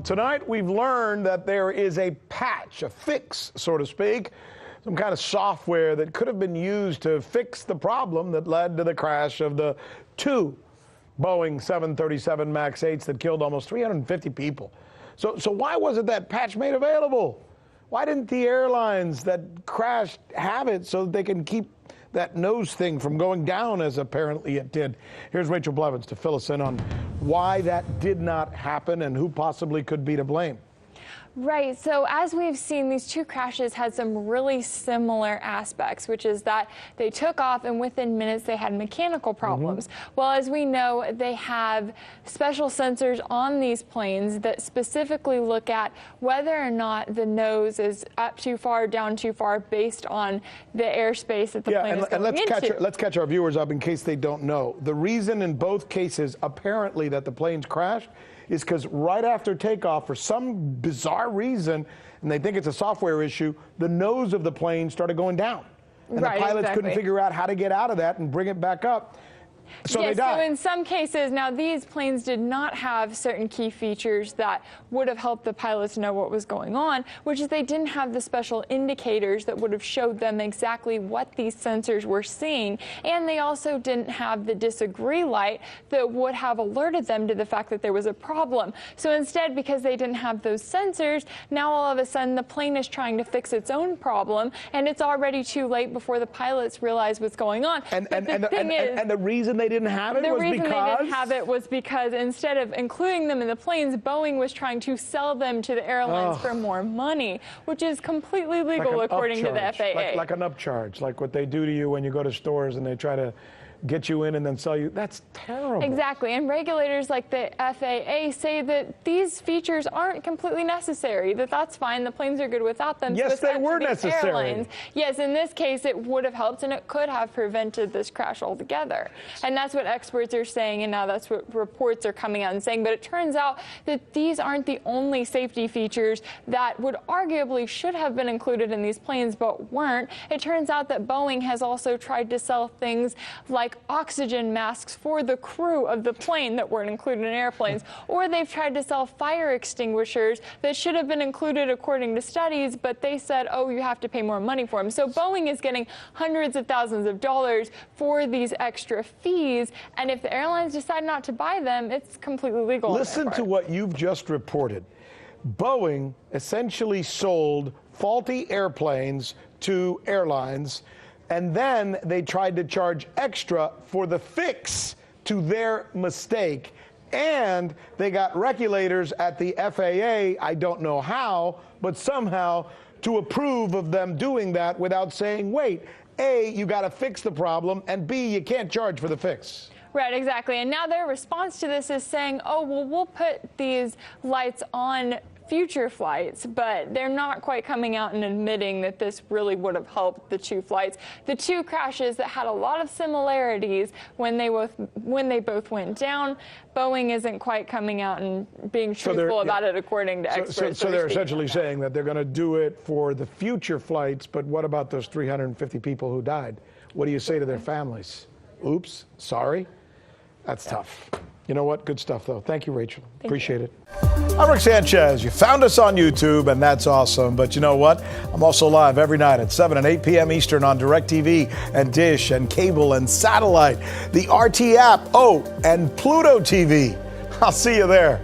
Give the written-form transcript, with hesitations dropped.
Tonight, we've learned that there is a patch, a fix, so to speak, some kind of software that could have been used to fix the problem that led to the crash of the two Boeing 737 MAX 8s that killed almost 350 people. So why wasn't that patch made available? Why didn't the airlines that crashed have it so that they can keep that nose thing from going down as apparently it did? Here's Rachel Blevins to fill us in on why that did not happen and who possibly could be to blame. Right. So as we've seen, these two crashes had some really similar aspects, which is that they took off and within minutes they had mechanical problems. Well, as we know, they have special sensors on these planes that specifically look at whether or not the nose is up too far, down too far, based on the airspace that the plane is going into. Let's catch our viewers up in case they don't know. The reason in both cases, apparently, that the planes crashed is because right after takeoff, for some bizarre reason, and they think it's a software issue, the nose of the plane started going down. And the pilots couldn't figure out how to get out of that and bring it back up. So they died. So in some cases, now these planes did not have certain key features that would have helped the pilots know what was going on, which is they didn't have the special indicators that would have showed them exactly what these sensors were seeing. And they also didn't have the disagree light that would have alerted them to the fact that there was a problem. So instead, because they didn't have those sensors, now all of a sudden the plane is trying to fix its own problem, and it's already too late before the pilots realize what's going on. And the reason they didn't have it was because instead of including them in the planes, Boeing was trying to sell them to the airlines for more money, which is completely legal according to the FAA. Like an upcharge, like what they do to you when you go to stores and they try to get you in and then sell you. That's terrible. Exactly. And regulators like the FAA say that these features aren't completely necessary, that's fine. The planes are good without them. Yes, they were necessary. Airlines. Yes, in this case, it would have helped and it could have prevented this crash altogether. And that's what experts are saying, and now that's what reports are coming out and saying. But it turns out that these aren't the only safety features that would arguably should have been included in these planes but weren't. It turns out that Boeing has also tried to sell things like oxygen masks for the crew of the plane that weren't included in airplanes, or they've tried to sell fire extinguishers that should have been included according to studies, but they said, oh, you have to pay more money for them. So Boeing is getting hundreds of thousands of dollars for these extra fees, and if the airlines decide not to buy them, it's completely legal. Listen to what you've just reported. Boeing essentially sold faulty airplanes to airlines, and then they tried to charge extra for the fix to their mistake. And they got regulators at the FAA, I don't know how, but somehow, to approve of them doing that without saying, wait, A, you got to fix the problem, and B, you can't charge for the fix. Right, exactly. And now their response to this is saying, oh, well, we'll put these lights on future flights, but they're not quite coming out and admitting that this really would have helped the two flights. The two crashes that had a lot of similarities when they both went down. Boeing isn't quite coming out and being truthful about it, according to experts. So they're essentially saying that they're going to do it for the future flights, but what about those 350 people who died? What do you say to their families? Oops, sorry? That's tough. You know what? Good stuff, though. Thank you, Rachel. Appreciate it. I'm Rick Sanchez. You found us on YouTube, and that's awesome. But you know what? I'm also live every night at 7 and 8 p.m. Eastern on DirecTV and Dish and cable and satellite, the RT app, and Pluto TV. I'll see you there.